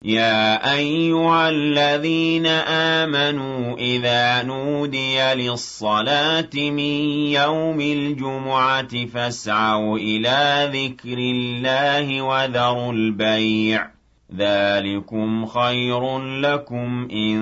يا أيها الذين آمنوا إذا نودي للصلاة من يوم الجمعة فاسعوا إلى ذكر الله وذروا البيع ذلكم خير لكم إن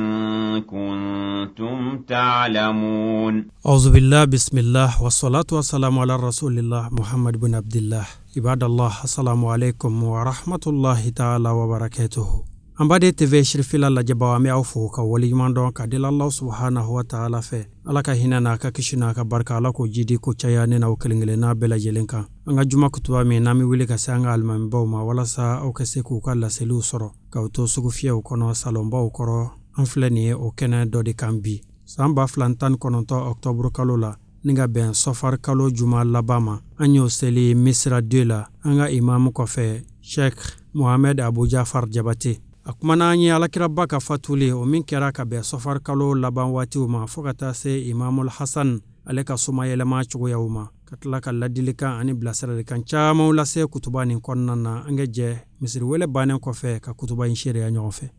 كنتم تعلمون. أعوذ بالله بسم الله والصلاة والسلام على رسول الله محمد بن عبد الله. عباد الله السلام عليكم ورحمة الله تعالى وبركاته. Ambade TV shirfila la jabawa mi awfu ka wali mandon ka dil Allah subhanahu wa ta'ala fe alaka hinana ka kishina ka barka ala ko jidi ko chaya ne na ukelingele na bela jelenka anga juma kutuba me nami wili ka sanga alman bawma wala sa o ka se ku kala selu soro ka to sugu fiya ko no salomba o koro anfleni o kena do de kambi samba flantan kononto octobre kalola ninga ben sofar kalo juma labama anyo seli misra dela anga imam ko fe Sheikh Mohamed Abu Jafar Jabati akumana anyi alakira baka fatuli o min kera ka be sofar kalo laban wati uma fokata se Imamul Hasan aleka suma yelema chugo yauma katla ka ladilika ani blasara kan chama ula se kutuba ni konnana angeje misiri wele banen ko fe ka kutuba inshire ya nyofe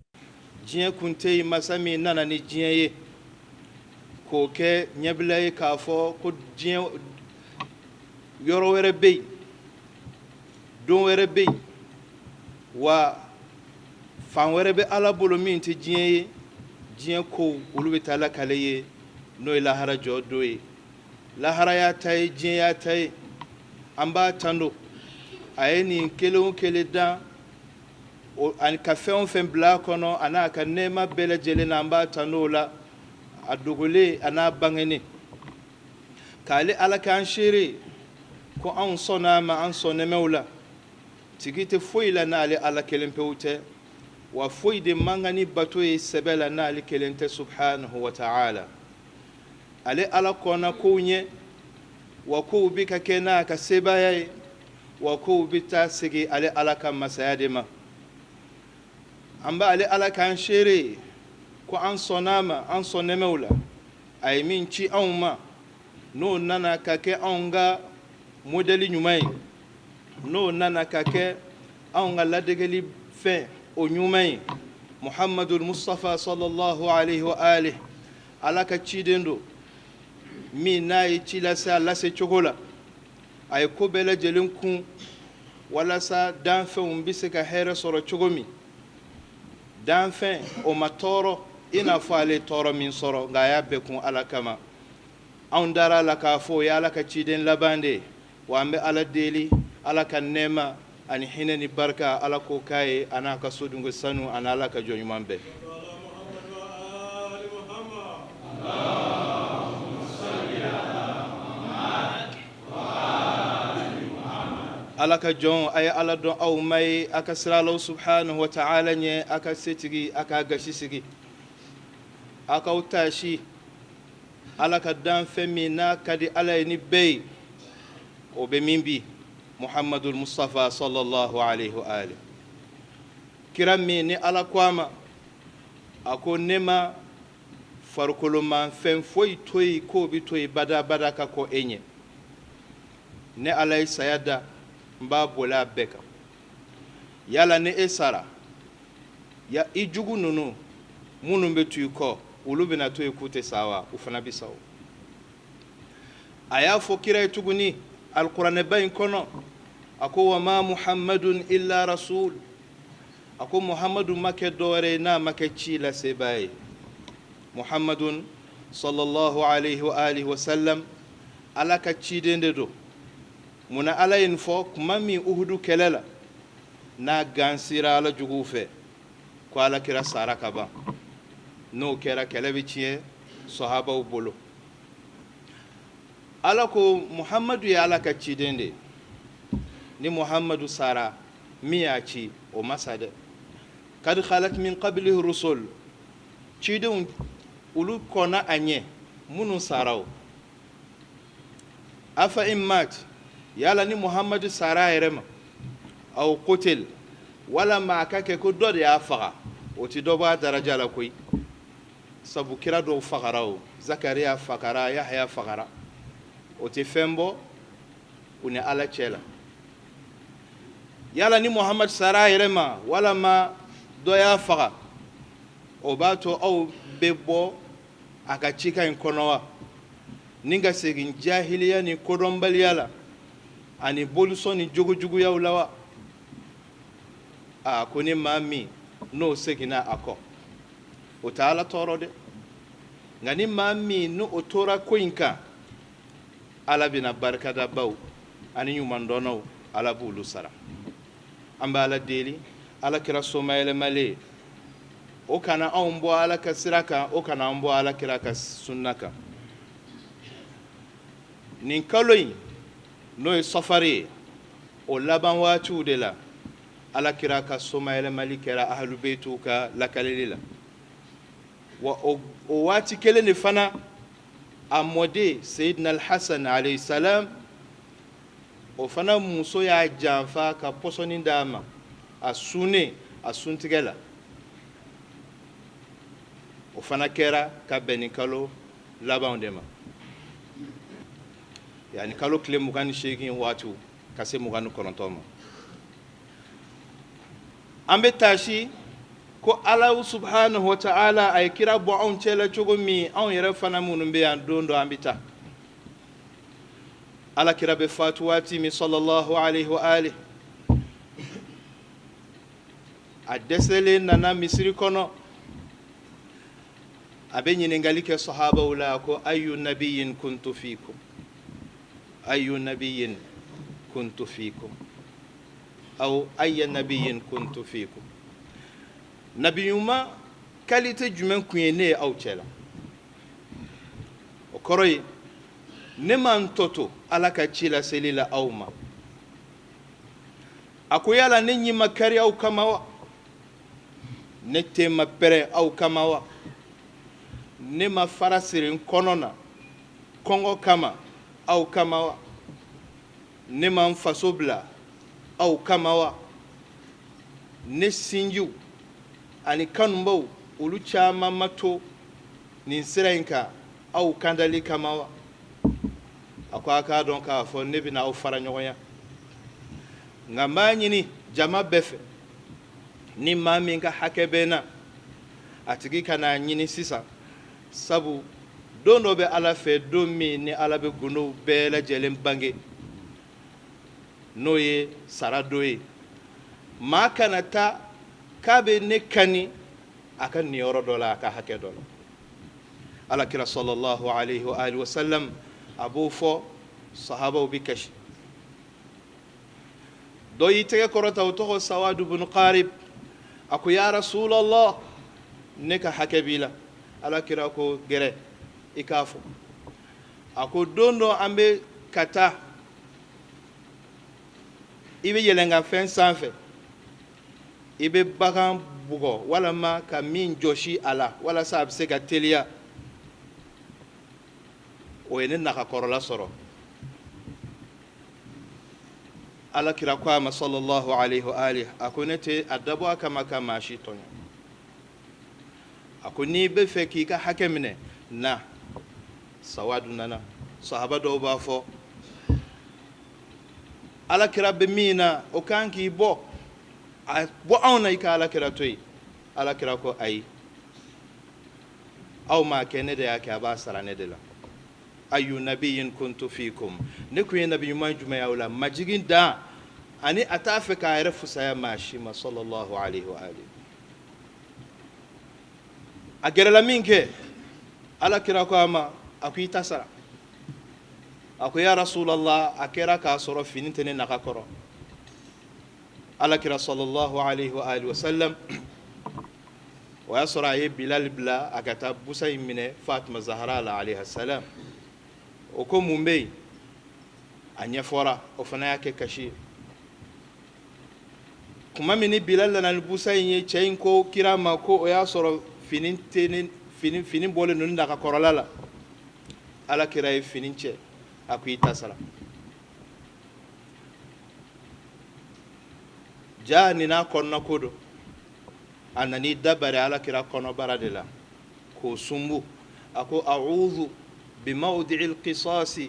jien kunte masami nana ni jien ye ko ke nyeble ka fo ko jien yoro were be don were be wa fan wɛrɛ bɛ ala bolo min tɛ diɲɛ ye diɲɛ ko olu bɛ taa lakale ye n'o ye lahara jɔ do ye lahara y'a ta ye diɲɛ y'a ta ye an b'a tando a ye nin kelen o kelen dan ani ka fɛn o fɛn bila a kɔnɔ a n'a ka nɛɛma bɛɛ lajɛlen na an b'a tando o la a dogolen a n'a bangenen k'ale ala k'an seere ko anw sɔnna a ma an sɔn nɛmɛw la tigi tɛ foyi la n'ale ala kelen pewu tɛ wa foyi de mangani bato ye sɛbɛla n'ale kelen tɛ subhanahu wa ta'ala ale ala kɔnna kow ɲɛ wa kow bi ka kɛ n'a ka sebaya ye wa kow bi taa segi ale ala ka masaya de ma an bɛ ale ala k'an seere ko an sɔnna a ma an sɔn nɛmɛw la a ye min ci anw ma n'o nana ka kɛ anw ka modèle ɲuman ye n'o nana ka kɛ anw ka ladegeli fɛn o ɲuman ye Muhammadul Mustafa sallallahu alaihi wa alihi ala ka ciden do min n'a ye ci lase a lase cogo la a ye ko bɛɛ lajɛlen kun walasa danfɛnw bɛ se ka hɛrɛ sɔrɔ cogo min danfɛn o ma tɔɔrɔ i n'a fɔ ale tɔɔrɔ min sɔrɔ nka a y'a bɛɛ kun ala kama anw dara la k'a fɔ o ye ala ka ciden laban de ye wa an bɛ ala deli ala ka nɛɛma ani hinɛ ni barika ala ko k'a ye a n'a ka sodungo sanu ani ala ka jɔn ɲuman bɛɛ ala ka jɔn a ye ala dɔn aw ma ye a ka sira alaw subhanahu wa ta'ala ɲɛ a ka setigi a ka gasi sigi a k'aw taasi ala ka danfɛn min n'a ka di ala ye ni bɛɛ ye o bɛ min bi Muhammadul Mustafa sallallahu alaihi wa alihi kira min ni ala ko a ma a ko ne ma farikoloman fɛn foyi to yi k'o bi to yi bada ka kɔ e ɲɛ ne ala ye saya da n b'a boli a bɛɛ kan yala ni e sara ya i jugu ninnu minnu bɛ to i kɔ olu bɛna to yi k'u tɛ sa wa u fana bɛ sa o a y'a fɔ kira ye tuguni alquran ba in kɔnɔ a ko wa ma muhammadun illa rasul a ko muhammadu ma kɛ dɔwɛrɛ n'a ma kɛ ci lasebaa ye muhammadun sallallahu alaihi wa alihi wa sallam ala ka ciden de do munna ala ye nin fɔ kuma min uhudu kɛlɛ la n'a gansira ala juguw fɛ ko ala kira sara ka ban n'o kɛra kɛlɛ bɛ tiɲɛ sahabaw bolo ala ko muhammadu ye ala ka ciden de ni muhammadu sara min y'a ci o ma sa dɛ kad khalat min qablihi rusul cidenw olu kɔnna a ɲɛ minnu saraw afa in mat yala ni muhammadu sara yɛrɛ ma aw qutil wala ma ka kɛ ko dɔ de y'a faga o ti dɔ bɔ a daraja la koyi sabu kira dɔw fagara o zakariya fagara yahya fagara o tɛ fɛn bɔ u ni ala cɛ la yala ni muhammad sara yɛrɛ ma walama dɔ y'a faga o b'a to aw bɛ bɔ a ka cikan in kɔnɔ wa ni ka segin jahiliya ni kodɔnbaliya la ani bolisɔn ni jogojuguyaw la wa ko ni maa min n'o seginna a kɔ o tɛ Ala tɔɔrɔ dɛ nka ni maa min n'o tora ko in kan Ala bɛna barikadabaw ani ɲumandɔnnaw Ala b'olu sara an bɛ Ala deli Ala kira somayɛlɛmalen o kana anw bɔ Ala ka sira kan o kana an bɔ Ala kira ka sunna kan nin kalo in n'o ye safari ye o laban waatiw de la Ala kira ka somayɛlɛmali kɛra ahlu beytiw ka lakaleli la wa o waati kelen de fana a mɔden Seydina Al-Hasan alayhi salam o fana muso y'a janfa ka pɔsɔni d'a ma a sunnen a suntigɛ la o fana kɛra ka bɛn ni kalo labanw de ma yani kalo tile 28 waatiw ka se 29 ma an bɛ taasi ko Ala subhanahu wa ta'ala a ye kira bɔ anw cɛla cogo min anw yɛrɛ fana minnu bɛ yan don dɔ an bɛ taa Ala kira bɛ fatu waati min sallallahu alaihi wa alihi a dɛsɛlen nana Misiri kɔnɔ a bɛ ɲininkali kɛ sahabaw la ko ayu nabiyyin kuntu fikum ayu nabiyyin kuntu fikum aw ayya nabiyyin kuntu fikum nabiyuma qualité jumɛn kun ye ne ye aw cɛla o kɔrɔ ye ne ma n tɔto Ala ka ci laseli la aw ma a ko yala ne ɲi ma kari aw kama wa ne te ma pɛrɛ aw kama wa ne ma fara siri n kɔnɔ na kɔngɔ kama aw kama wa ne ma n faso bila aw kama wa ne sinjiw ani kanubaw olu caman ma to nin sira in kan aw kandali kama wa a ko a k'a dɔn k'a fɔ ne bɛna aw fara ɲɔgɔnya nka n b'a ɲini jama bɛɛ fɛ ni maa min ka hakɛ bɛ n na a tigi ka n'a ɲini sisan sabu don dɔ bɛ Ala fɛ don min ni Ala bɛ gundow bɛɛ lajɛlen bange n'o ye sara don ye maa kana taa k'a bɛ ne kani a ka niyɔrɔ dɔ la a ka hakɛ dɔ la Ala kira sallallahu alaihi wa alihi wa sallam a b'o fɔ sahabaw bi kasi dɔ y'i tɛgɛ kɔrɔta o tɔgɔ Sawadu bin Qarib a ko ya Rasulallah ne ka hakɛ b'i la Ala kira ko gɛrɛ i k'a fɔ a ko don dɔ an bɛ ka taa i bɛ yɛlɛn ka fɛn sanfɛ i bɛ bagan bugɔ walama ka min jɔsi a la walasa a bɛ se ka teliya o ye ne nakakɔrɔla sɔrɔ Ala kira ko a ma sallallahu alaihi wa alihi a ko ne tɛ a dabɔ a kama ka maa si tɔɲɔ a ko n'i bɛ fɛ k'i ka hakɛ minɛ na Sawadu nana sahaba dɔw b'a fɔ Ala kira bɛ min na o kan k'i bɔ a bɔ anw na i ka Ala kira to yen Ala kira ko ayi aw m'a kɛ ne de y'a kɛ a b'a sara ne de la ayu nabiyyin kuntu fikum ne kun ye nabi ɲuman jumɛn y'aw la majigin dan ani a t'a fɛ k'a yɛrɛ fusaya maa si ma sallallahu alaihi wa alihi a gɛrɛla min kɛ Ala kira ko a ma a ko i ta sara a ko ya Rasulallah a kɛra k'a sɔrɔ fini tɛ ne naga kɔrɔ Ala kira sallallahu alaihi wa alihi wa sallam o y'a sɔrɔ a ye Bilal bila a ka taa busa in minɛ Fatima Zahra la alayha salam o ko mun bɛ yen a ɲɛfɔra o fana y'a kɛ kasi ye kuma min ni Bilal nana ni busa in ye cɛ in ko kira ma ko o y'a sɔrɔ fini bɔlen don daga kɔrɔla la Ala kira ye fini cɛ a ko i ta sara ja ni n'a kɔnɔna ko don a nana i dabari Ala kira kɔnɔbara de la k'o sunbu a ko a'udhu بموضع القصاص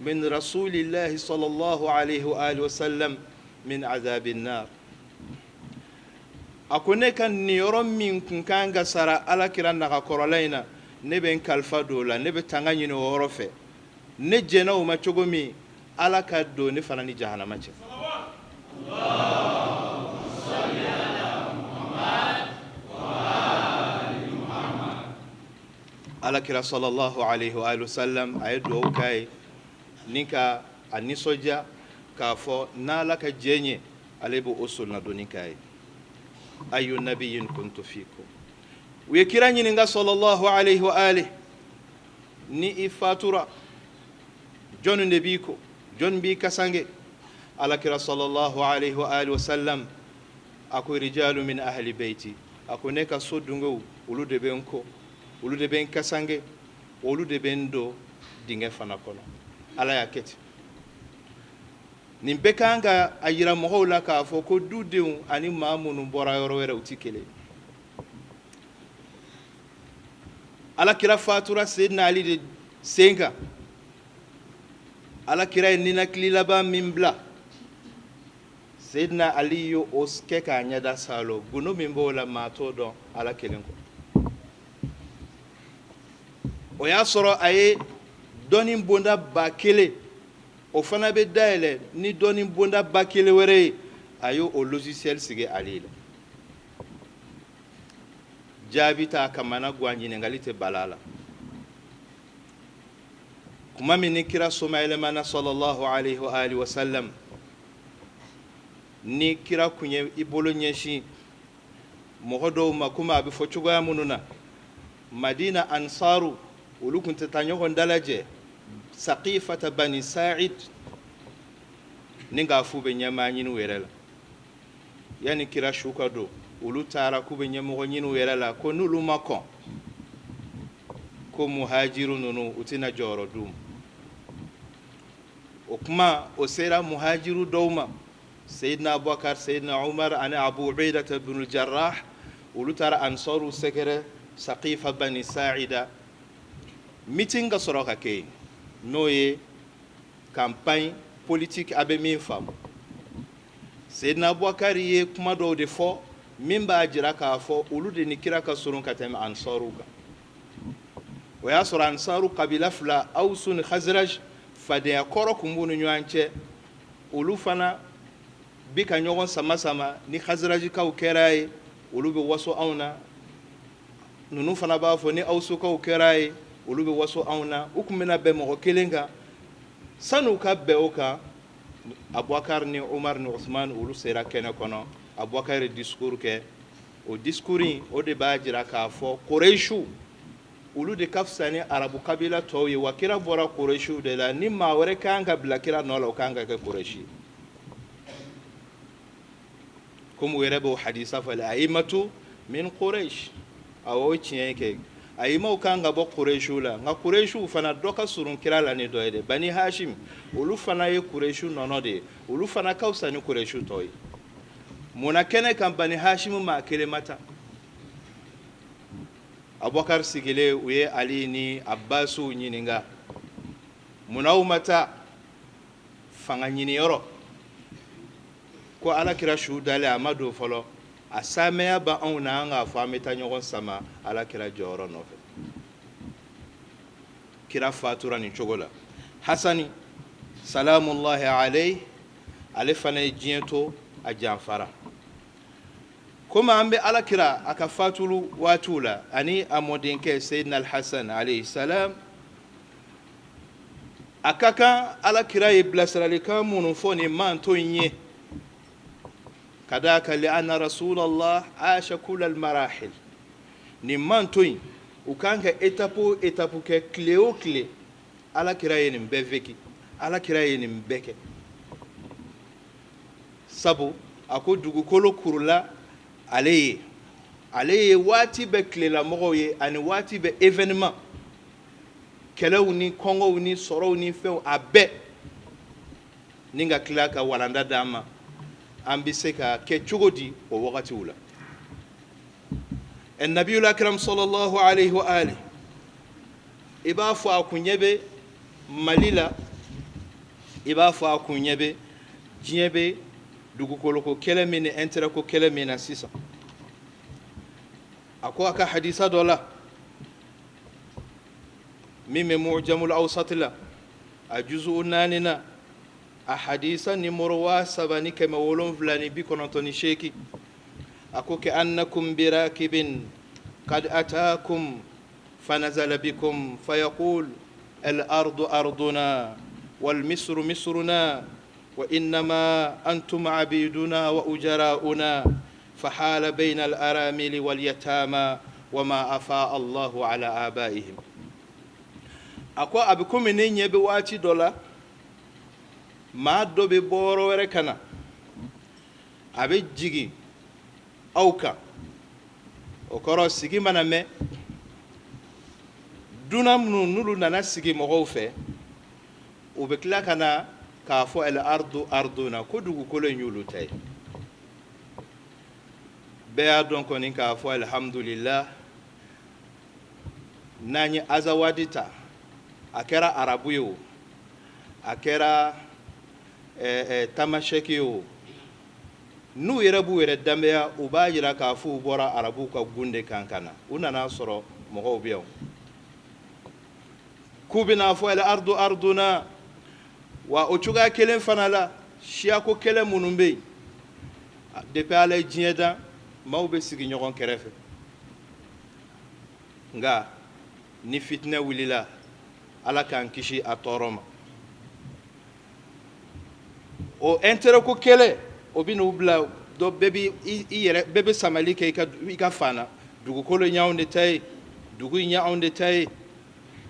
من رسول الله صلى الله عليه وآله وسلم من عذاب النار ako ne ka nin yɔrɔ min kun kan ka sara alakira nagakɔrɔla in na ne bɛ n kalifa don o la, ne bɛ tanga ɲini o yɔrɔ fɛ. Ne jɛna o ma cogo min ala ka don ne fana ni jahanama cɛ. alakira sallallahu alaihi wa sallam a ye duwawu k'a ye ni ka a nisɔndiya k'a fɔ n'ala ka jɛ ɲɛ ale b'o solonadonni k'a ye. ayu nabiyin kuntu fikum, u ye kira ɲininka sallallahu alaihi wa alihi, ni i fatura jɔnni de b'i ko, jɔnni b'i kasange? alakira sallallahu alaihi wa alihi wa sallam a ko rijalu min ahli beiti, a ko ne ka so dungew olu de bɛ n ko, olu de bɛ n kasange, olu de bɛ n don dingɛ fana kɔnɔ. ala y'a kɛ ten. nin bɛɛ kan ka a yira mɔgɔw la k'a fɔ ko dudenw ani maa minnu bɔra yɔrɔ wɛrɛ u tɛ kelen. alakira fatura Seydina Ali de sen kan. alakira ye ninakili laban min bila, Seydina Ali y'o kɛ k'a ɲɛda salo, gundo min b'o la maa t'o dɔn ala kelen kɔ. o y'a sɔrɔ a ye dɔnni bonda ba kelen, o fana bɛ dayɛlɛ ni dɔnni bonda ba kelen wɛrɛ ye, a y'o logiciel sigi Ali la. jaabi t'a kamana guwan, ɲininkali tɛ bala la. kuma min ni kira somayɛlɛmana sallallahu alaihi wa alihi wa sallam, ni kira kun ye i bolo ɲɛsin mɔgɔ dɔw ma kuma a bɛ fɔ cogoya minnu na, Madina ansaru olu kun tɛ taa ɲɔgɔn dalajɛ Saqifata bani Sa'id ni k'a f'u bɛ ɲɛmaa ɲini u yɛrɛ la. yanni kira su ka don olu taara k'u bɛ ɲɛmɔgɔ ɲini u yɛrɛ la, ko n'olu ma kɔn ko muhajiru ninnu u tɛna jɔyɔrɔ d'u ma. o kuma o sera muhajiru dɔw ma, Seydina Abubakar, Seydina Umar ani Abu Ubaidata bin Jarrah, olu taara ansaru sɛgɛrɛ Saqifa bani Sa'ida. meeting ka sɔrɔ ka kɛ yen n'o ye campagne politique a bɛ min faamu. Seydina Abubakar ye kuma dɔw de fɔ min b'a jira k'a fɔ olu de ni kira ka surun ka tɛmɛ ansaru kan. o y'a sɔrɔ ansaru kabila fila Awusu ni Khazraj fadenya kɔrɔ kun b'u ni ɲɔgɔn cɛ, olu fana bi ka ɲɔgɔn sama sama. ni Khazrajikaw kɛra ye olu bɛ waso anw na, ninnu fana b'a fɔ ni Awusukaw kɛra ye olu bɛ waso anw na. u kun bɛna bɛn mɔgɔ kelen kan, san'u ka bɛn o kan Abubakar ni Umar ni Usman olu sera kɛnɛ kɔnɔ. Abubakar ye discours kɛ, o discours in o de b'a jira k'a fɔ Quraishiw olu de ka fisa ni arabu kabila tɔw ye, wa kira bɔra Quraishiw de la. ni maa wɛrɛ kan ka bila kira nɔ la o kan ka kɛ Quraishi. komi u yɛrɛ b'o hadisa fɔ aimatu min Quraish, awɔ o tiɲɛ kɛ aimaw kan ka bɔ Quraishiw la, nka Quraishiw fana dɔ ka surun kira la ni dɔ ye dɛ. Bani Hashim olu fana ye Quraishiw nɔnɔ de ye, olu fana ka fisa ni Quraishiw tɔw ye. munna kɛnɛ kan Bani Hashim maa kelen ma ta? Abubakar sigilen u ye Ali ni Abbasiw ɲininka, munna u ma taa fanga ɲiniyɔrɔ? ko alakira su dalen a ma don fɔlɔ, a saamɛya ba anw na an k'a fɔ an bɛ taa ɲɔgɔn sama alakira jɔyɔrɔ nɔfɛ. kira fatura nin cogo la. Hasani salamullahi alayhi ale fana ye diɲɛ to a janfara. komi an bɛ alakira a ka fatulu waatiw la ani a mɔdenkɛ Seydina Al-Hasan alayhi salam, a ka kan alakira ye bilasiralikan minnu fɔ nin man to in ye. kadaka li anna rasulallah aasha kula al-marahil, nin man to in u kan ka étape o étape kɛ tile o tile. alakira ye nin bɛɛ vécu, alakira ye nin bɛɛ kɛ. sabu a ko dugukolo kurula ale ye waati bɛ tilelamɔgɔw ye ani waati bɛ événement, kɛlɛw ni kɔngɔw ni sɔrɔw ni fɛnw a bɛɛ ni ka tila ka walanda d'an ma an bɛ se ka kɛ cogo di o wagatiw la. Nabiyul Akram sallallahu alaihi wa alihi, i b'a fɔ a kun ɲɛ bɛ Mali la, i b'a fɔ a kun ɲɛ bɛ diɲɛ bɛ dugukolo ko kɛlɛ min ni intérêt ko kɛlɛ min na sisan. ako aka hadisa dola mime mu'jamul awsat la a juzu nanina a hadisa numéro wa sabani keme wolon fulani bi konontoni sheki ako ke annakum birakibin qad ataakum fanazala bikum fayaqul الأرض أرضنا والمصر مصرنا وإنما أنتم عبيدنا وأجراؤنا فحال بين الأرامل واليتامى وما أفاء الله على آبائهم أكو أبكم منين يبواتي دولا ما دو ببورو وركنا أبي جيجي أوكا وكرو سيجي منامي duna nulu nana sigi mɔgɔw fɛ u bɛ tila ka na k'a fɔ al ardu arduna ko dugukolo in y'olu ta ye bɛɛ y'a dɔn kɔni k'a fɔ alhamdulillah n'an ye azawadi ta a kɛra arabu ye o a kɛra tamashɛki ye o n'u yɛrɛ b'u yɛrɛ danbeya u b'a jira k'a fɔ u bɔra arabu ka gunde kan ka na u nana sɔrɔ mɔgɔw bɛ yan k'u bɛna fɔ al ardu arduna wa o cogoya kelen fana la siyako kelen minnu bɛ yen depuis ala ye diɲɛ dan maaw bɛ sigi ɲɔgɔn kɛrɛfɛ nka ni fitinɛ wulila ala k'an kisi a tɔɔrɔ ma o intérêt ko kelen o bɛ n'u bila dɔ bɛɛ bɛ samali kɛ i ka fan na dugukolo in y'anw de ta ye dugu in y'anw de ta ye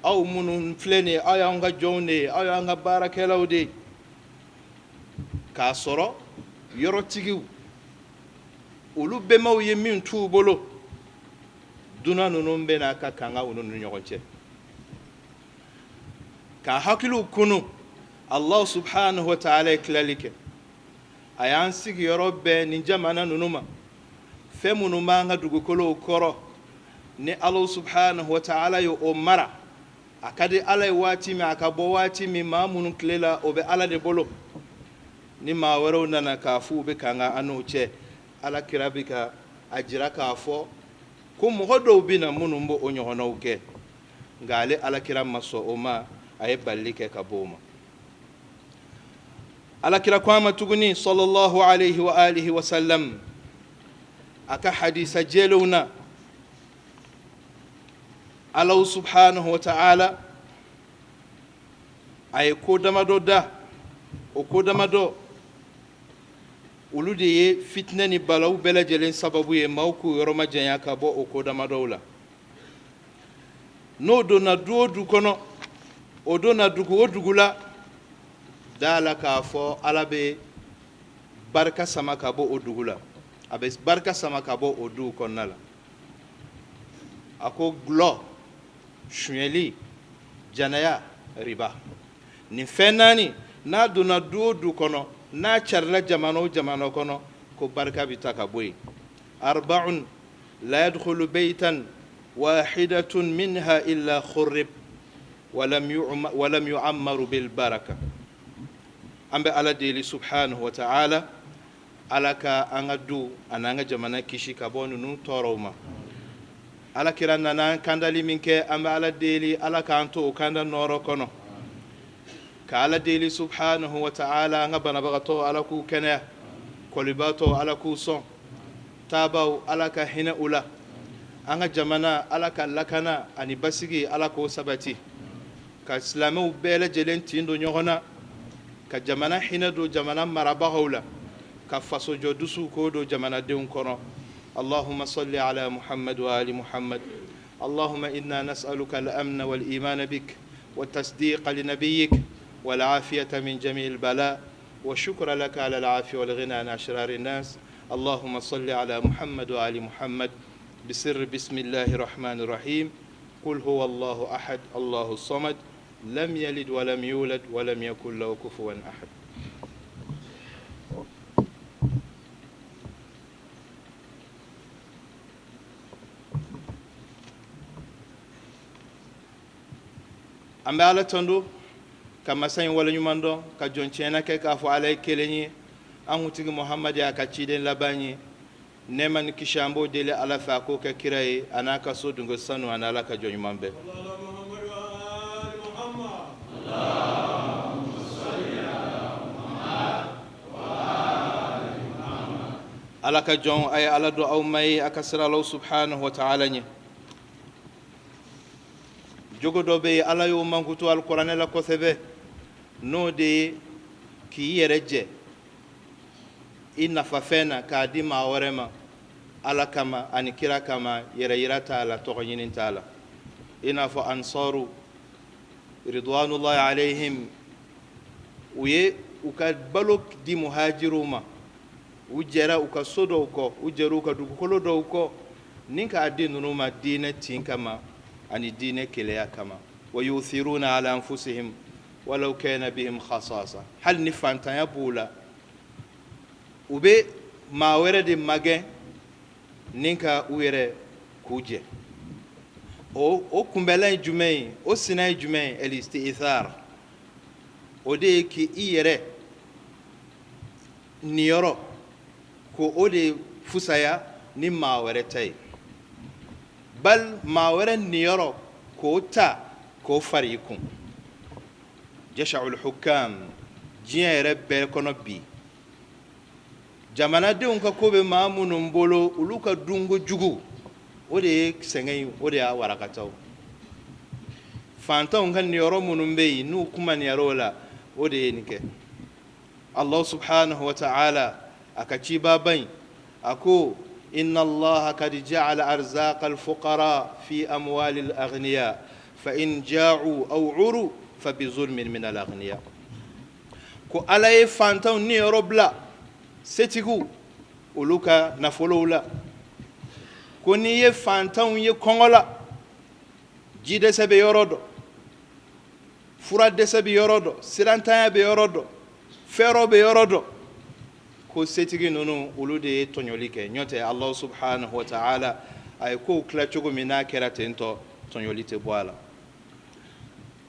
aw minnu filɛ nin ye aw y'anw ka jɔnw de ye aw y'anw ka baarakɛlaw de ye k'a sɔrɔ yɔrɔtigiw olu bɛnbaw ye min t'u bolo dunan ninnu bɛ n'a ka kanga u ni ɲɔgɔn cɛ k'a hakiliw kunu Allah subhanahu wa ta'ala ye tilali kɛ a y'an sigiyɔrɔ bɛn nin jamana ninnu ma fɛn minnu b'an ka dugukolow kɔrɔ ni Allah subhanahu wa ta'ala ye o mara a ka di ala ye waati min a ka bɔ waati min maa minnu tile la o bɛ ala de bolo ni maa wɛrɛw nana k'a fɔ u bɛ kanga an n'u cɛ ala kira bɛ ka a jira k'a fɔ ko mɔgɔ dɔw bɛ na minnu b'o ɲɔgɔnnaw kɛ nka ale ala kira ma sɔn o ma a ye balili kɛ ka bɔ o ma ala kira ko an ma tuguni sallallahu alayhi wa alihi wa sallam a ka hadisa jɛlenw na Allah subhanahu wa ta'ala a ye ko damadɔ da o ko damadɔ olu de ye fitinɛ ni balawu bɛɛ lajɛlen sababu ye maaw k'u yɔrɔ ma janya ka bɔ o ko damadɔw la n'o donna du o du kɔnɔ o donna dugu o dugu la da la k'a fɔ ala bɛ barika sama ka bɔ o dugu la a bɛ barika sama ka bɔ o duw kɔnɔna la a ko gulɔ suɲɛli janaya riba nin fɛn naani n'a donna du o du kɔnɔ n'a carila jamana o jamana kɔnɔ ko barika bɛ ta ka bɔ yen arba'un la yadkhulu baytan wahidatun minha illa khurrib walam yu'ammaru bil baraka an bɛ ala deli subhanahu wa ta'ala ala ka an ka du ani an ka jamana kisi ka bɔ ninnu tɔɔrɔw ma ala kira nana kandali min kɛ an bɛ ala deli ala k'an to o kanda nɔɔrɔ kɔnɔ ka ala deli subhanahu wa ta'ala an ka banabagatɔ ala k'u kɛnɛya kɔlibatɔ ala k'u sɔn taabaw ala ka hinɛ u la an ka jamana ala ka lakana ani basigi ala k'o sabati ka silamɛw bɛɛ lajɛlen tin don ɲɔgɔn na ka jamana hinɛ don jamana marabagaw la ka fasojɔ dusu k'o don jamanadenw kɔnɔ اللهم صل على محمد وآل محمد اللهم إنا نسألك الأمن والإيمان بك والتصديق لنبيك والعافية من جميع البلاء والشكر لك على العافية والغنى عن أشرار الناس اللهم صل على محمد وآل محمد بسر بسم الله الرحمن الرحيم قل هو الله أحد الله الصمد لم يلد ولم يولد ولم يكن له كفوا أحد an bɛ ala tando ka masa in waleɲuman dɔn ka jɔn tiɲɛna kɛ k'a fɔ ala ye kelen ye an kuntigi muhamadi a ka ciden laban ye neman kishambo dele ala fa ko ka kirai anaka so dungo sanu anala ka jonyuma be ala ka jon ay ala do aw may akasra Allah subhanahu wa ta'ala ni jogodo be ala yo mankuto alquran la ko sebe no de ki yereje inna fafena ka di ma warema ala kama ani kira kama yere yirata ala to nyinin taala ina fa ansaru ridwanullahi alaihim uye uka balok di muhajiruma ujera uka sodo uko ujeru uka dukolo do uko ninka adinu numa dine tinkama ani dine keleya kama wayuthiruna ala anfusihim walau kana bihim khasasa hal nifanta yabula ube ma were de mage ninka uwere kuje o kumbelen jumei o sinai jumei el istithar o de ki iyere niyoro ko o de fusaya ni ma were tai bal ma were niyoro ko ta ko farikum jasha'ul hukam jiere be kono bi jamana de unka kobe mamunun bolo uluka dungo jugu o de sengay o de warakataw fanta unka niyoro munun be nu kuma niyarola o de nike Allah subhanahu wa ta'ala akaci babai ako inna Allah kad ja'ala arzaqa al-fuqara fi amwal al-aghniya fa in ja'u aw 'uru fa bi zulmin min al-aghniya ko alay fanta niyoro bla setigu uluka nafolowla ko ni ye fantan ye kongola jide sebe yorodo fura de sebe yorodo sirantanya be yorodo fero be yorodo ko setigi nunu ulude tonyolike nyote Allah subhanahu wa ta'ala ay ko kla chogo mina keratento tonyolite bwala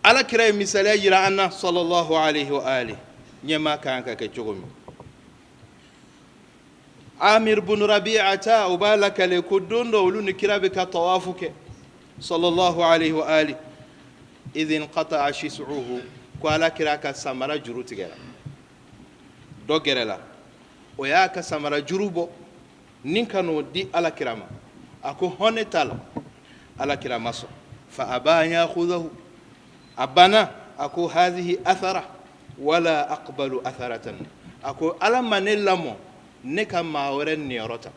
ala kira misala yira anna sallallahu alayhi wa alihi nyema kanka ke chogo mi Amir bin Rabi'ata ubalaka le kudundo uluni kirabika tawafuke sallallahu alayhi wa ali idhin qata'a shisuhu ko ala kiraka samara juru tigera do gerela o ya ka samara jurubo ninkano di ala kirama ako honetala ala kirama so fa abanya khudahu abana ako hadhihi athara wala aqbalu atharatan ako ala manellamo neka mawere niyorota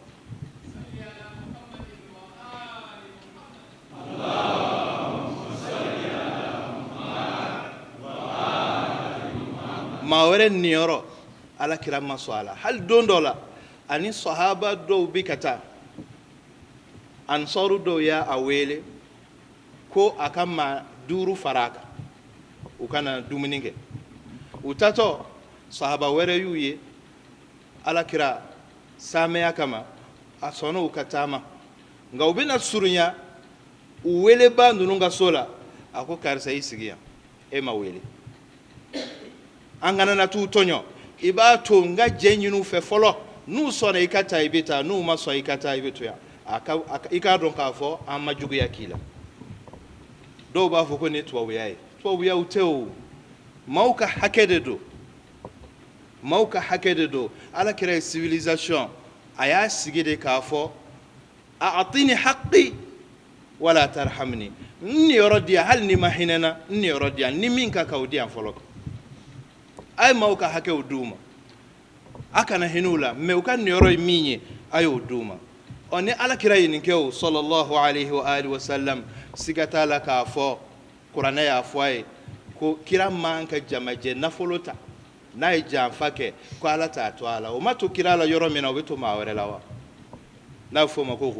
mawere niyoro ala kirama swala hal dondola ani sahaba do bikata ansaru do ya awele ko akama duru faraka ukana dumuninge utato sahaba were yuye ala kira sameya kama asono ukatama nga ubina surunya uwele ba nununga sola ako karisa isigia ema wele angana na tu tonyo iba to nga jenyinu fe folo nu sona ikata ibita nu maso ikata ibitu ya aka ikadon ka fo amajugu ya kila do ba fo ko ne to wuya uteo mauka hakededo mauka hakededo ala kira civilisation aya sigide ka fo a'tini haqqi wala tarhamni ni yorodiya hal ni mahinana ni yorodiya ni minka kawdiya folok ay mauka hake uduma akana hinula meuka ni yoro minye ayo uduma oni ala kira yininkew sallallahu alayhi wa alihi wa sallam sigatala ka fo qur'ana ya foye ko kira manka jamaje nafolota nay jamfake ko ala ta to ala o matu kira la yoro mena obeto mawere lawa na fo mako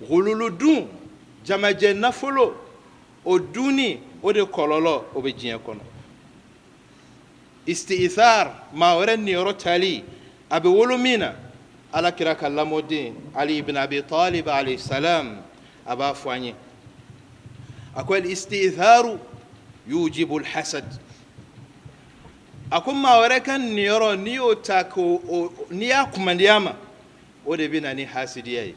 gululu dun jamaje nafolo o duni o de kololo o be jiyan kono istithar mawere ni yoro tali abe wolumina ala kira kallamodin ali ibn abi talib alayhi salam aba fwanye akwai istitharu yujibu alhasad akum mawere kan ni yoro ni otako ni akumandiama ode binani hasidiya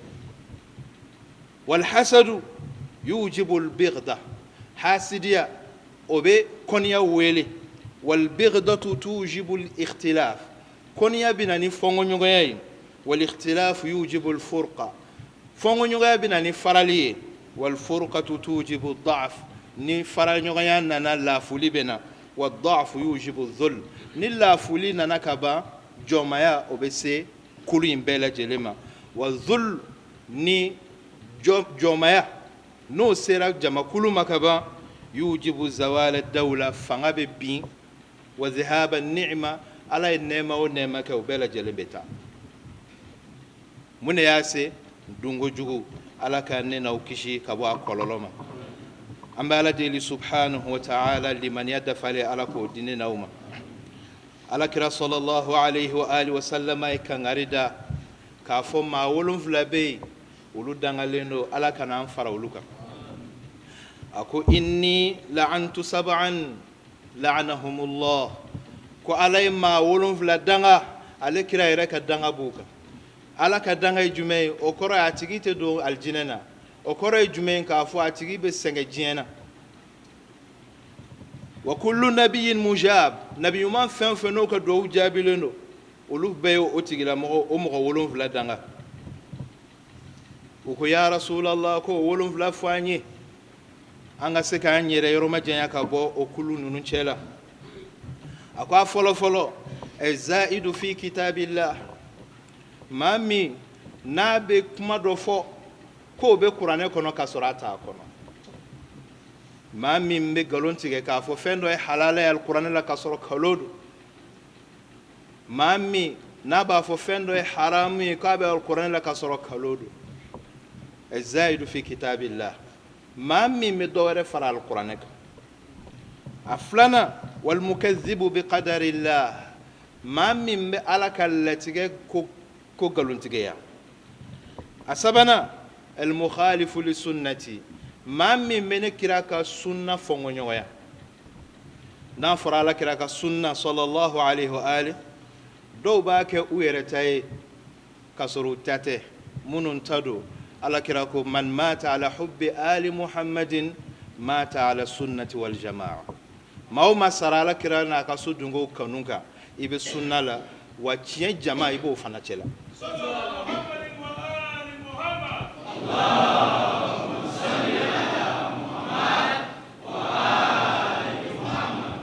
wal hasadu yujibu al bighda hasidiya obe konya wele wal bighdatu tujibu al ikhtilaf konya binani fongo nyogoya wal ikhtilaf yujibu al furqa fongo nyogoya binani faraliye wal furqatu tujibu al da'f ni faral nyogoya nana la fuli bena wal da'f yujibu al dhul ni la fuli nana kaba jomaya obese kulu imbela jelema wal dhul ni jomaya no sera jama kulu makaba yujibu zawal ad-dawla fangabe bin wa dhahaba an-ni'ma ala nema o nema ka obela jelembeta mune yase dungo jugu ala ka ne na ukishi kabo akololoma amba ala deli subhanahu wa ta'ala liman yadfali ala ko dine nauma ala kira sallallahu alayhi wa alihi wa sallama kan arida ka fo ma wolum flabe ulu dangaleno ala kana an fara uluka ako inni la'antu sab'an la'anahumullah ko alay ma wolum fla danga ale kira ire ka danga buka ala ka danga jume o koro atigite do aljinana o koro jume ka fo atigi be senge jiena wa kullu nabiyyin mujab nabiyuma fen feno ka do jabileno ulu be o tigila mo o mo wolum fla danga ko ya rasulullah ko wolum fla fanye anga se ka nyere yoro majanya ka bo o kulu nunu chela akwa folo zaidu fi kitabillah mami nabe kuma do fo ko be qur'ane kono ka surata kono mami mbe galontige ka fo fendo e halala al qur'ane la ka soro kalodu mami naba fo fendo e harami ka be al qur'ane la ka soro kalodu zaidu fi kitabillah mami me dowere fara al qur'ane aflana wal mukazzibu bi qadarillah mami me alaka latige ko galuntige ya asabana al mukhalifu li sunnati mami me ne kiraka sunna fongonyo ya na fara ala kiraka sunna sallallahu alaihi wa alihi do ba ke uyere tay kasuru tate munun tado ala kirako man mata ala hubbi ali muhammadin mata ala sunnati wal jamaa maw masara ala kirana ka sudungo kanunka ibe sunnala wa ciyen jamaa ibo fana cela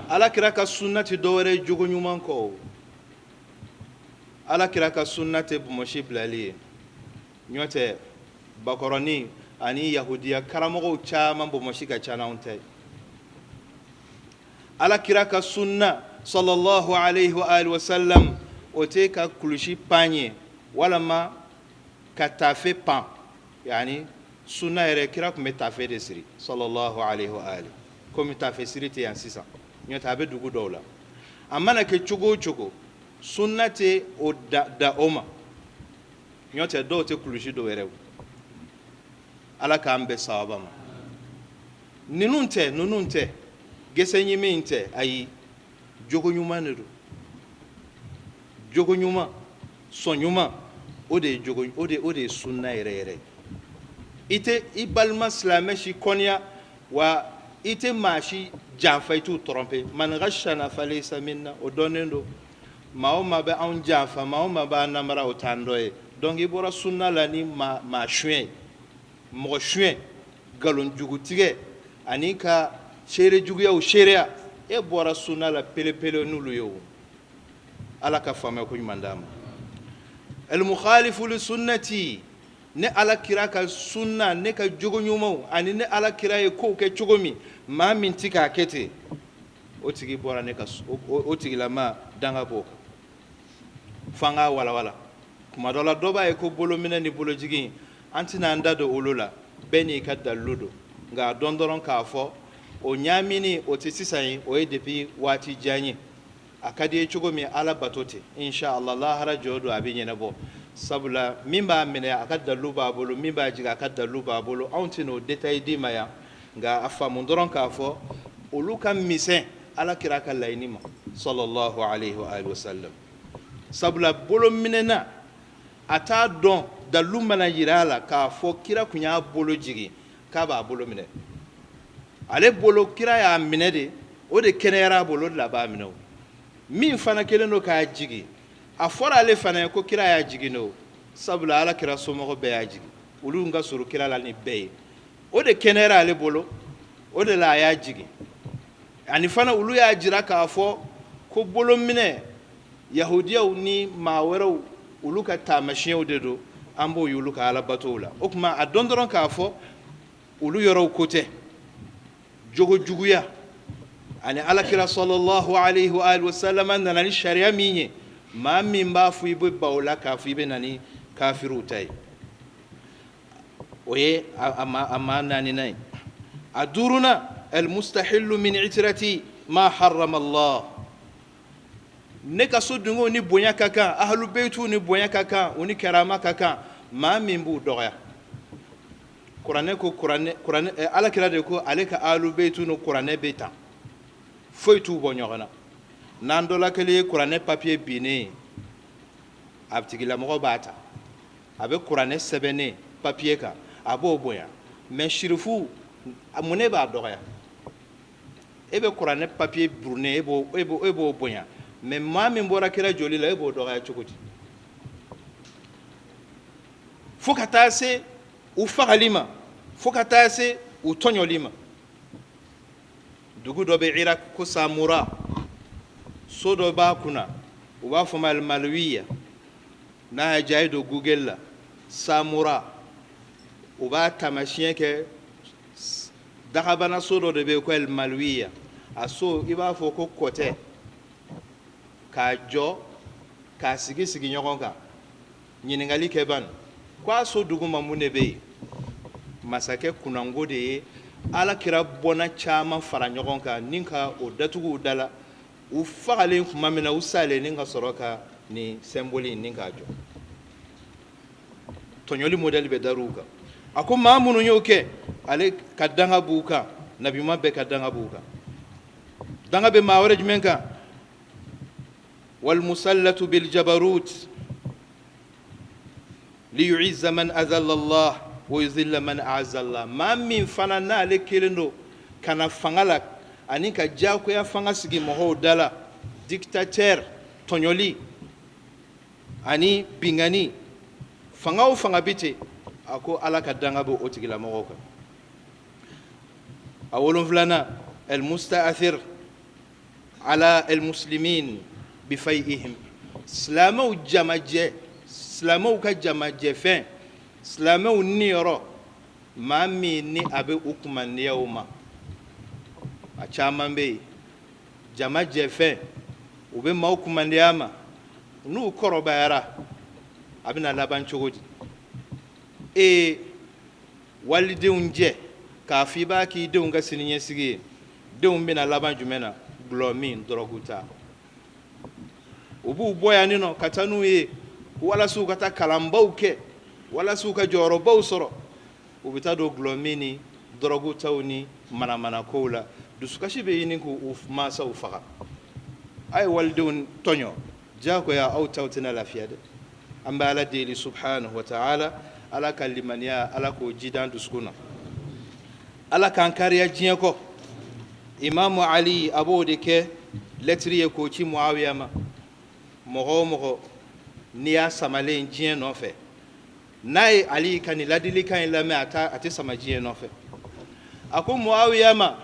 ala kiraka sunnati dowere jogo nyuman ko ala kiraka sunnati bumoshi blali nyote bakoroni ani yahudiya karamogo chama bumoshi ka chana unte ala kiraka sunna sallallahu alayhi wa alihi wa sallam ote ka kulushi panye wala ma katafe pan yani sunna ere kira ko metafe de siri sallallahu alayhi wa alihi ko metafe siri te yansisa nyota be dugu dawla amana ke chugo sunnate o da oma nyota do te kulushi do were ala ka ambe sawabama nununte gesenyi minte ayi jogo nyuma nedo jogo nyuma so nyuma ode sunna ere ite ibalma islameshi konya wa ite mashi janfaitu trompe man ghashana falaysa minna odonendo maoma be on janfa maoma ba namara otandoe donc ibora sunna lani ma chuen mo chuen galon jugutige anika shere juguya o sherea e bora sunna la pele nulu yo ala ka fama ko mandama al mukhalifu li sunnati ne ala kiraka sunna ne ka jogo nyumo ani ne ala kiraye ko ke chogomi ma min tika kete o tigi bora ne ka o tigi la ma danga boka fanga wala kuma dola doba e ko bolo mina ni bolo jigi antina ndado ulula beni ka daludo nga dondoron ka fo o nyamini o tisisayi o edepi wati janyi akadi e chogomi ala batote insha Allah la hara jodo abinye na bo sabula mimba mine akadda luba bolo mimba jiga akadda luba bolo auntino detail di maya nga afa mundoron ka fo uluka misen ala kiraka lainima sallallahu alayhi wa alihi wasallam sabula bolo minena a t'a dɔn dalu mana yira a la k'a fɔ kira kun y'a bolo jigi k'a b'a bolo minɛ ale bolo kira y'a minɛ de o de kɛnɛyara a bolo o de la b'a minɛ o min fana kelen don k'a jigi a fɔra ale fana ye ko kira y'a jigi n'o sabula ala kira somɔgɔ bɛɛ y'a jigi olu ka surun kira la ni bɛɛ ye o de kɛnɛyara ale bolo o de la a y'a jigi ani fana olu y'a jira k'a fɔ ko bolo minɛ yahudiyaw ni maa wɛrɛw olu ka taamasiyɛnw de don an b'o y'olu ka alabatow la o tuma a dɔn dɔrɔn k'a fɔ olu yɔrɔw ko tɛ jogo juguya ani alakira sallallahu alaihi wa alihi wasallam nana ni sariya min ye maa min b'a fɔ i bɛ ba o la k'a fɔ i bɛ na ni kafiriw ta ye o ye a maa naaninan ye a duurunan almustahillu min itirati ma harrama Allah ne ka so dungo ni bonya ka kan ahlu beitu ni bonya ka kan o ni karama ka kan maa min b'u dɔgɔya kuranɛ alakira de ko ale ka ahlu beitu no kuranɛ bɛ tan foyi t'u bɔ ɲɔgɔn na n'an dɔ la kelen ye kuranɛ papiye binnen a tigilamɔgɔ b'a ta a bɛ kuranɛ sɛbɛnnen papiye kan a b'o bonya mais shirifu mun ne b'a dɔgɔya e bɛ kuranɛ papiye burunnen e b'o bonya mais maa min bɔra kira joli la e b'o dɔgɔya cogo di fo ka taa se u fagali ma fo ka taa se u tɔɲɔli ma dugu dɔ bɛ Irak ko Samura so dɔ b'a kunna u b'a fɔ ma al-Malwiya n'a y'a diya a ye don Google la Samura u b'a taamasiyɛn kɛ dagabana so dɔ de bɛ yen ko al-Malwiya a so i b'a fɔ ko kɔtɛ k'a jɔ k'a sigi ɲɔgɔn kan ɲininkali kɛ ban ko a so duguma mun de bɛ yen masakɛ kunnango de ye alakira bɔnna caman fara ɲɔgɔn kan ni ka o datugu da la u fagalen tuma min na u salen ni ka sɔrɔ ka nin symbole ni k'a jɔ tɔɲɔli modèle bɛ dar'u kan a ko maa minnu y'o kɛ ale ka danga b'u kan nabima bɛɛ ka danga b'u kan danga bɛ maa wɛrɛ jumɛn kan والمسلة بالجبروت ليعز من أذل الله ويذل من أعز الله ما من فنانا لكيلندو كان فنالا أني كجاكو يا فناسكي مهو دالا ديكتاتير تونيولي أني بيغاني فناو فنابيتي أكو على كدنغابو أوتيكلا مهوكا أولون فلانا المستأثر على المسلمين بفيئهم سلامو جماجة سلامو كجماجة فين سلامو نيرو ما مني أبي أكمل نيوما أشامن بي جماجة فين وبي ما أكمل نياما نو كروبارا أبينا لابان شغودي والدين جه كافي باكي دون كسنين سجى دون بينا لابان جمنا بلومين دروغوتا ubu boya nino katanu ye wala su kata kalambaw ke wala su ka jorobaw soro ubita do glomini drogu tawni mana kola dusukashi be yinin ko masa u faga ay waldun tonyo jako ya au tawtina lafiya de amba ala deli subhanahu wa ta'ala ala kalimaniya ala ko jidan duskuna ala kan kariya jiya ko imam ali abode ke letriye ko ci muawiya ma mɔgɔ n'i y'a samalen diɲɛ nɔfɛ n'a ye ali ka nin ladilikan in lamɛn a tɛ sama diɲɛ nɔfɛ a ko muawiya ma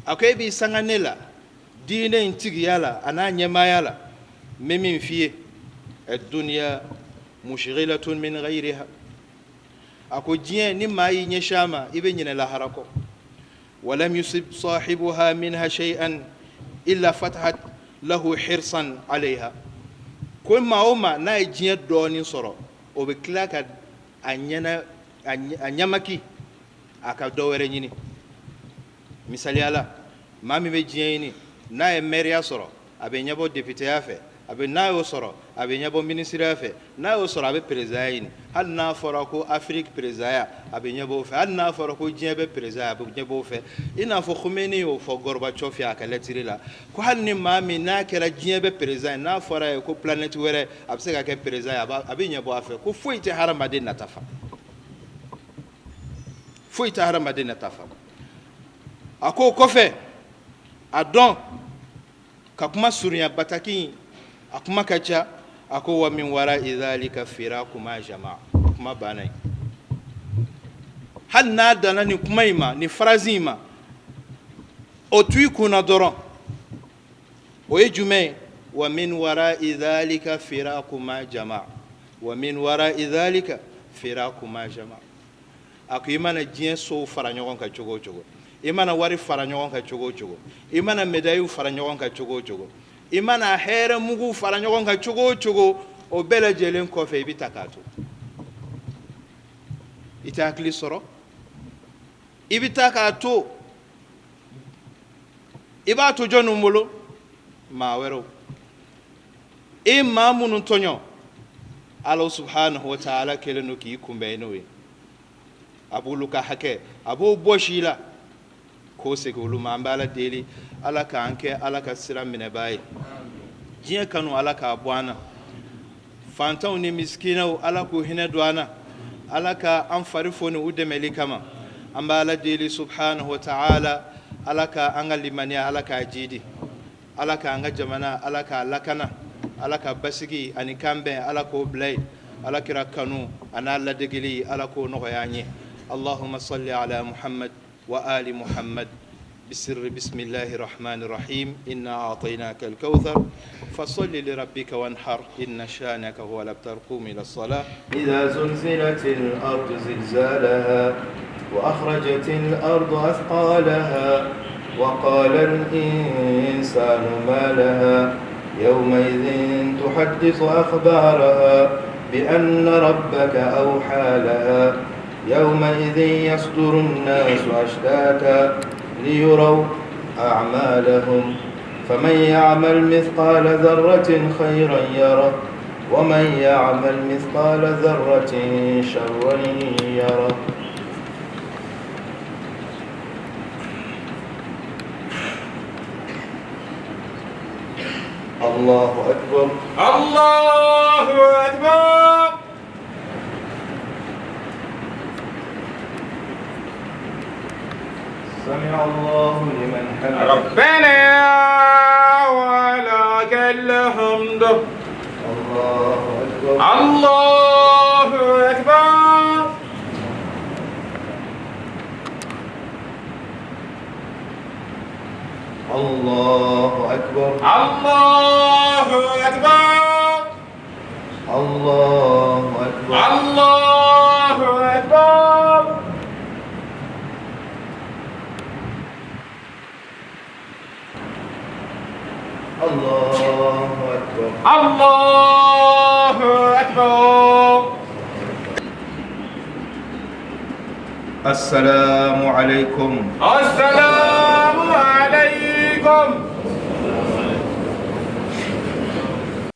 a ko e b'i sanga ne la diinɛ in tigiya la a n'a ɲɛmaaya la n bɛ min f'i ye ad-dunya mushghilatun min ghayriha a ko diɲɛ ni maa y'i ɲɛsin a ma i bɛ ɲinɛ lahara kɔ walam yusib sahibuha minha shay'an illa fatahat lahu hirsan alayha ko maa o maa n'a ye diɲɛ dɔɔnin sɔrɔ o bɛ tila ka a ɲamaki a ka dɔ wɛrɛ ɲini misaliya la maa min bɛ diɲɛ ɲini n'a ye mɛriya sɔrɔ a bɛ ɲɛbɔ députéya fɛ abe na yo soro abe nyabo ministre afe na yo soro abe president hal na fora ko Afrique president abe nyabo fe hal na fora ko jebe president abe nyabo fe ina fo Khomeini yo fo Gorbachev ya ka letiri la ko hal ni mami na kera jebe president na fora ko planète were abe se ka ke president abe nyabo afe ko foite haramade na tafa foite haramade na tafa ako kofe adon ka kuma surunya bataki akuma kacha ako wa min wara idhalika firaquma jamaa kuma banai hal na dana ni kuma ima ni frazima o tui kuna doron o ejume wa min wara idhalika firaquma jamaa wa min wara idhalika firaquma jamaa akuma na jien so fara nyogon ka chogo chogo imana wari fara nyogon ka chogo chogo imana medayu fara nyogon ka chogo chogo imana here mugu fara nyogon ka chogo chogo o bele jelen ko fe bitakato itakli soro ibitakato ibato jonu mulo ma wero imamun tonyo Allah subhanahu wa ta'ala kelenu ki kumbenowe abuluka hake abu boshila ko se ko luma ambala deli ala ka anke ala ka sira mine bayi jiya kanu ala ka bwana fantaw ni miskina ala ko hina duana ala ka an farifoni udemeli kama ambala deli subhanahu wa ta'ala ala ka anga limaniya ala ka jidi ala ka anga jamana ala ka lakana ala ka basigi ani kambe ala ko blay ala kira kanu ana la degili ala ko no yanye اللهم صل على محمد وآل محمد بسم الله الرحمن الرحيم إنا أعطيناك الكوثر فصل لربك وانحر إن شانك هو الأبتر قوم إلى الصلاة إذا زلزلت الأرض زلزالها وأخرجت الأرض أثقالها وقال الإنسان ما لها يومئذ تحدث أخبارها بأن ربك أوحى لها يومئذ يصدر الناس أشتاتا ليروا أعمالهم فمن يعمل مثقال ذرة خيرا يره ومن يعمل مثقال ذرة شرا يره الله أكبر الله أكبر سمع الله لمن حمده ربنا ولك الحمد الله أكبر الله أكبر الله أكبر الله أكبر الله أكبر الله أكبر الله أكبر الله أكبر السلام عليكم السلام عليكم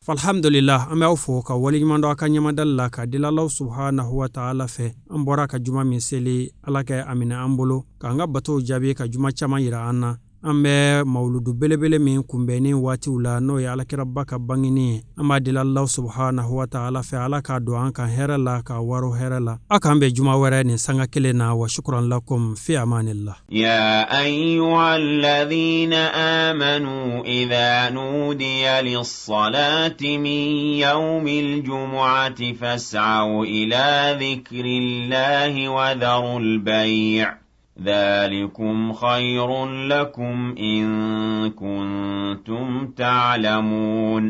Alhamdulillah an bɛ aw fo ka waleɲuman dɔ a ka ɲɛmadali la ka dila Allah subhanahu wa ta'ala fɛ an bɔra ka juma min seli Ala kɛ a minɛ an bolo k'an ka batow jaabi ka juma caman yira an na an bɛ mawludu belebele min kunbɛnni waatiw la n'o ye alakiraba ka bangeni ye an b'a dila Allah subhanahu wa ta'ala fɛ Ala k'a don an kan hɛrɛ la ka waro hɛrɛ la a k'an bɛ juma wɛrɛ nin sanga kelen na wa shukran lakum fi amanillah يا أيها الذين آمنوا إذا نودي للصلاة من يوم الجمعة فاسعوا إلى ذكر الله وذروا البيع ذلكم خير لكم إن كنتم تعلمون